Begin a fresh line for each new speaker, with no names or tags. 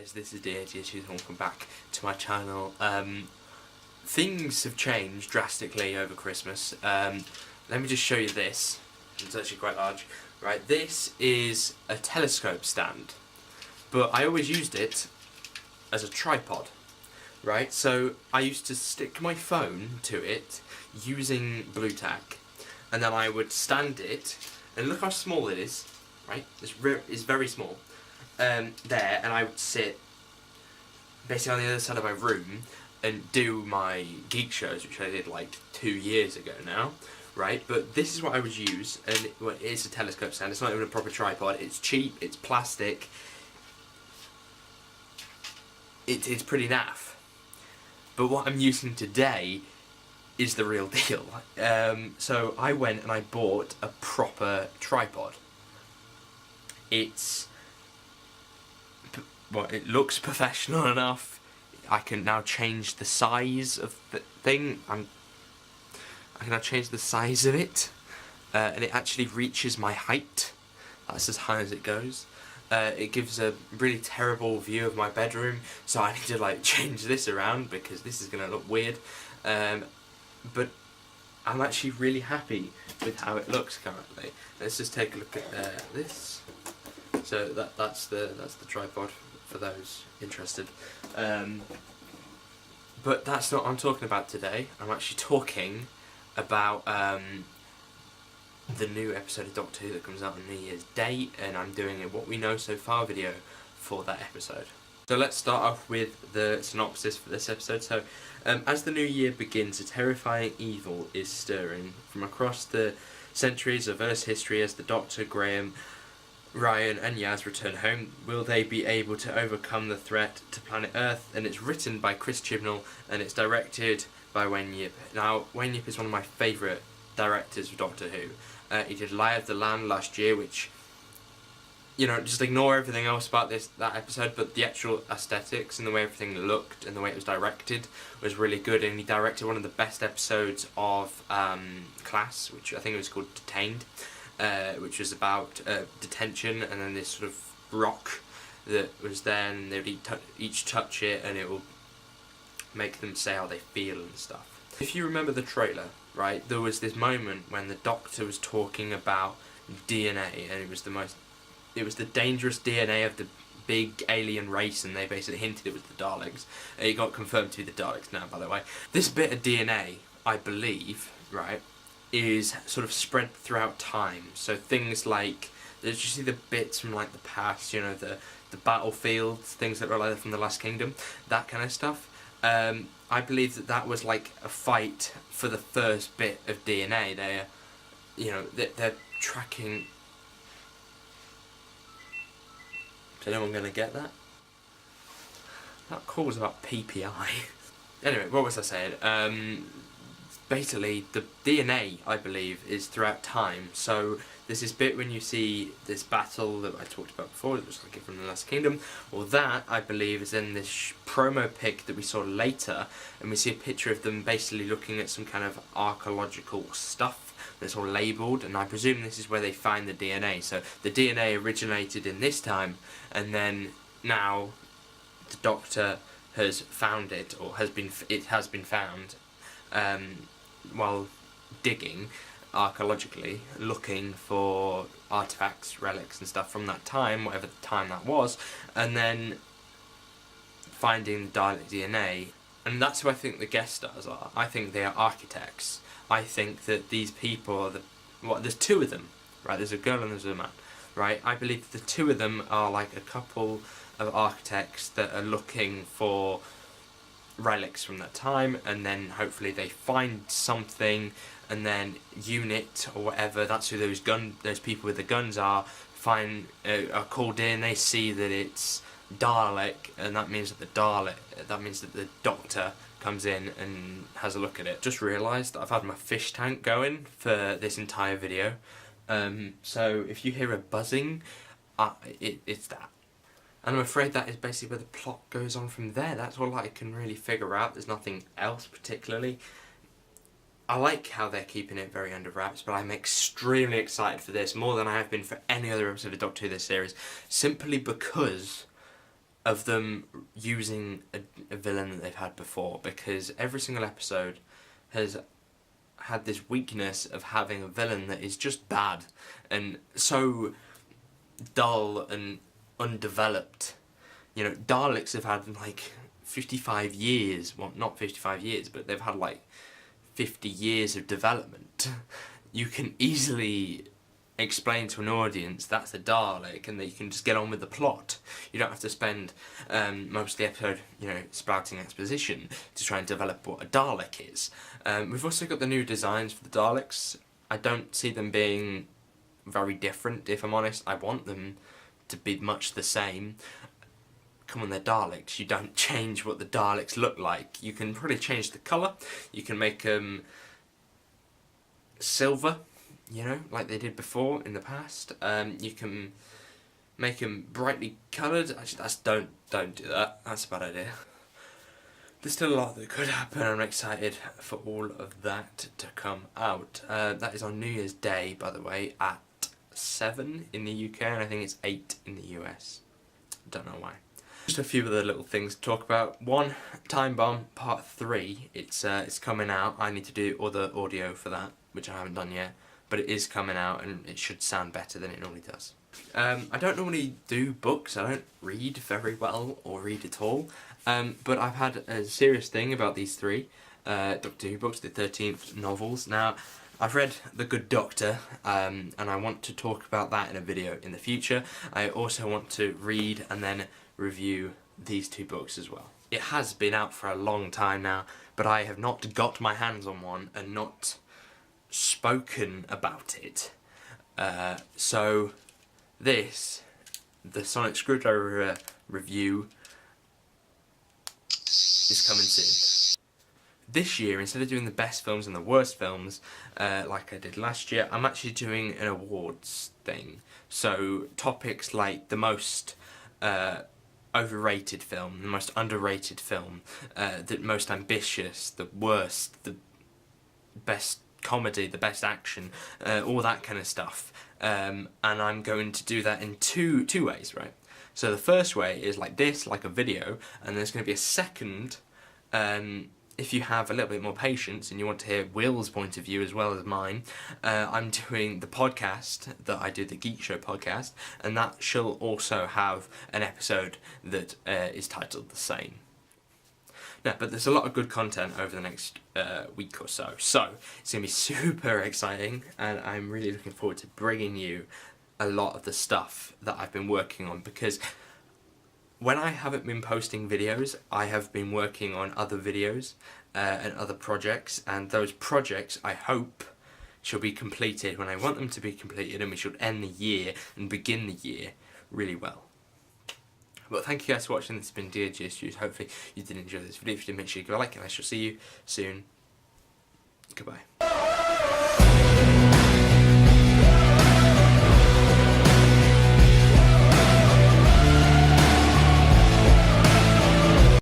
guys, this is DATS and welcome back to my channel. Things have changed drastically over Christmas. Let me just show you this. It's actually quite large. Right, this is a telescope stand, but I always used it as a tripod. Right, so I used to stick my phone to it using blue tack, and then I would stand it, and look how small it is. Right, it's very small. There, and I would sit basically on the other side of my room and do my geek shows, which I did like 2 years ago now, right? But this is what I would use, and it's a telescope stand. It's not even a proper tripod. It's cheap. It's plastic. It's pretty naff. But what I'm using today is the real deal. So I went and I bought a proper tripod. It looks professional enough. I can now change the size of the thing. I can now change the size of it, and it actually reaches my height. That's as high as it goes. It gives a really terrible view of my bedroom, so I need to like change this around because this is gonna look weird. But I'm actually really happy with how it looks currently. Let's just take a look at this. So that's the tripod for those interested. But that's not what I'm talking about today. I'm actually talking about the new episode of Doctor Who that comes out on New Year's Day, and I'm doing a What We Know So Far video for that episode. So let's start off with the synopsis for this episode. So, as the new year begins, a terrifying evil is stirring from across the centuries of Earth's history as the Doctor, Graham, Ryan and Yaz return home. Will they be able to overcome the threat to planet Earth? And it's written by Chris Chibnall and it's directed by Wayne Yip. Now, Wayne Yip is one of my favourite directors of Doctor Who. He did Lie of the Land last year, which, you know, just ignore everything else about that episode, but the actual aesthetics and the way everything looked and the way it was directed was really good. And he directed one of the best episodes of Class, which I think it was called Detained. Which was about detention, and then this sort of rock that was there, and they would each touch it and it will make them say how they feel and stuff. If you remember the trailer, right, there was this moment when the Doctor was talking about DNA, and it was the dangerous DNA of the big alien race, and they basically hinted it was the Daleks. It got confirmed to be the Daleks now, by the way. This bit of DNA, I believe, right, is sort of spread throughout time. So things like, did you see the bits from like the past, you know, the battlefields, things that were like from the Last Kingdom, that kind of stuff. I believe that was like a fight for the first bit of DNA. They're tracking. Is anyone going to get that? That call was about PPI. Anyway, what was I saying? Basically, the DNA, I believe, is throughout time. So there's this bit when you see this battle that I talked about before, it looks like it from the Last Kingdom. Well, that, I believe, is in this promo pic that we saw later, and we see a picture of them basically looking at some kind of archaeological stuff that's all labelled, and I presume this is where they find the DNA. So the DNA originated in this time, and then now the Doctor has found it, or it has been found, while digging archaeologically, looking for artifacts, relics and stuff from that time, whatever the time that was, and then finding the Dalek DNA. And that's who I think the guest stars are. I think they are architects. I think that these people are there's two of them, right? There's a girl and there's a man, right? I believe the two of them are like a couple of architects that are looking for relics from that time, and then hopefully they find something, and then UNIT or whatever, that's who those people with the guns are called in. They see that it's Dalek, and that means that the Doctor comes in and has a look at it. Just realised that I've had my fish tank going for this entire video, so if you hear a buzzing, it's that. And I'm afraid that is basically where the plot goes on from there. That's all I can really figure out. There's nothing else particularly. I like how they're keeping it very under wraps, but I'm extremely excited for this, more than I have been for any other episode of Doctor Who this series, simply because of them using a villain that they've had before, because every single episode has had this weakness of having a villain that is just bad and so dull and undeveloped. You know, Daleks have had like 55 years, well, not 55 years, but they've had like 50 years of development. You can easily explain to an audience that's a Dalek and that you can just get on with the plot. You don't have to spend most of the episode, you know, spouting exposition to try and develop what a Dalek is. We've also got the new designs for the Daleks. I don't see them being very different, if I'm honest. I want them to be much the same. Come on, they're Daleks. You don't change what the Daleks look like. You can probably change the colour. You can make them silver, you know, like they did before in the past. You can make them brightly coloured. Actually, don't do that. That's a bad idea. There's still a lot that could happen. I'm excited for all of that to come out. That is on New Year's Day, by the way, at 7 in the UK, and I think it's 8 in the US. Don't know why. Just a few other little things to talk about. One, Time Bomb Part 3. It's coming out. I need to do other audio for that, which I haven't done yet. But it is coming out, and it should sound better than it normally does. I don't normally do books. I don't read very well, or read at all. But I've had a serious thing about these 3 Doctor Who books, the 13th novels. Now, I've read The Good Doctor, and I want to talk about that in a video in the future. I also want to read and then review these 2 books as well. It has been out for a long time now, but I have not got my hands on one and not spoken about it. So this, the Sonic Screwdriver review, is coming soon. This year, instead of doing the best films and the worst films, like I did last year, I'm actually doing an awards thing. So topics like the most overrated film, the most underrated film, the most ambitious, the worst, the best comedy, the best action, all that kind of stuff. And I'm going to do that in two ways, right? So the first way is like this, like a video, and there's going to be a second, if you have a little bit more patience and you want to hear Will's point of view as well as mine, I'm doing the podcast that I do, the Geek Show podcast, and that shall also have an episode that is titled the same. No, but there's a lot of good content over the next week or so. So, it's going to be super exciting, and I'm really looking forward to bringing you a lot of the stuff that I've been working on, because when I haven't been posting videos, I have been working on other videos and other projects, and those projects, I hope, shall be completed when I want them to be completed, and we should end the year and begin the year really well. But thank you guys for watching. This has been DOG Studios. Hopefully you did enjoy this video. If you did, make sure you give a like, and I shall see you soon. Goodbye.